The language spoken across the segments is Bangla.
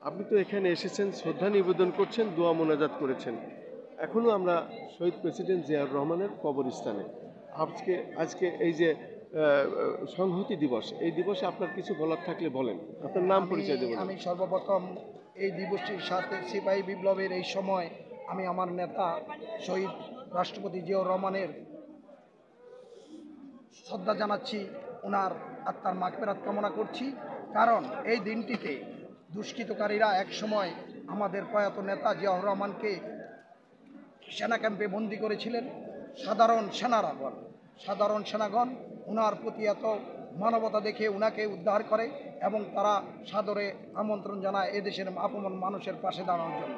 আপনি তো এখানে এসেছেন, শ্রদ্ধা নিবেদন করছেন, দোয়া মোনাজাত করেছেন। এখনো আমরা শহীদ প্রেসিডেন্ট জিয়াউর রহমানের কবরস্থানে। আজকে আজকে এই যে সংহতি দিবস, এই দিবসে আপনার কিছু বলার থাকলে বলেন। আপনার নাম আমি পরিচয় দেবেন। আমি সর্বপ্রথম এই দিবসটির সাথে সিপাহী বিপ্লবের এই সময় আমি আমার নেতা শহীদ রাষ্ট্রপতি জিয়াউর রহমানের শ্রদ্ধা জানাচ্ছি, ওনার আত্মার মাগফিরাত কামনা করছি। কারণ এই দিনটিতে দুষ্কৃতকারীরা এক সময় আমাদের প্রয়াত নেতা জিয়াউর রহমানকে সেনা ক্যাম্পে বন্দি করেছিলেন। সাধারণ সেনাগণ ওনার প্রতি এত মানবতা দেখে ওনাকে উদ্ধার করে এবং তারা সাদরে আমন্ত্রণ জানায় এদেশের আপন মানুষের পাশে দাঁড়ানোর জন্য।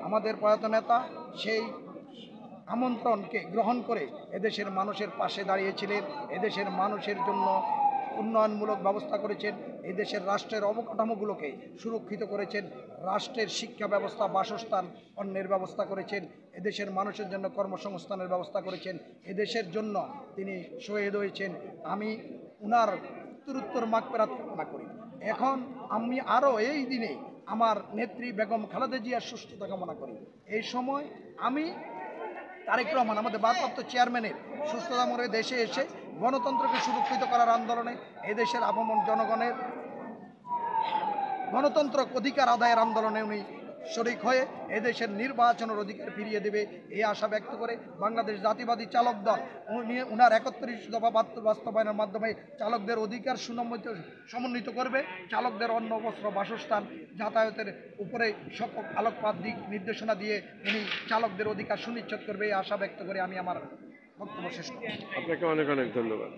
আমাদের প্রয়াত নেতা সেই আমন্ত্রণকে গ্রহণ করে এদেশের মানুষের পাশে দাঁড়িয়েছিলেন, এদেশের মানুষের জন্য উন্নয়নমূলক ব্যবস্থা করেছেন, এদেশের রাষ্ট্রের অবকাঠামোগুলোকে সুরক্ষিত করেছেন, রাষ্ট্রের শিক্ষা ব্যবস্থা, বাসস্থান, অন্যের ব্যবস্থা করেছেন, এদেশের মানুষের জন্য কর্মসংস্থানের ব্যবস্থা করেছেন, এদেশের জন্য তিনি শহীদ হয়েছেন। আমি উনার উত্তরোত্তর মাগফিরাত কামনা করি। এখন আমি আরও এই দিনে আমার নেত্রী বেগম খালেদা জিয়ার সুস্থতা কামনা করি। এই সময় আমি তারেক রহমান আমাদের ভারপ্রাপ্ত চেয়ারম্যানের সুস্থতা মরে দেশে এসে গণতন্ত্রকে সুরক্ষিত করার আন্দোলনে এদেশের আপামর জনগণের গণতন্ত্র অধিকার আদায়ের আন্দোলনে উনি শরিক হয়ে এদেশের নির্বাচনের অধিকার ফিরিয়ে দেবে এই আশা ব্যক্ত করে বাংলাদেশ জাতীয়বাদী চালক দল উনার 31 দফা বাস্তবায়নের মাধ্যমে চালকদের অধিকার সমন্বিত করবে, চালকদের অন্ন, বস্ত্র, বাসস্থান, যাতায়াতের উপরে সকল আলোকপাত দিক নির্দেশনা দিয়ে উনি চালকদের অধিকার সুনিশ্চিত করবে এই আশা ব্যক্ত করে আমি আমার বক্তব্য শেষ করছি। আপনাকে অনেক অনেক ধন্যবাদ।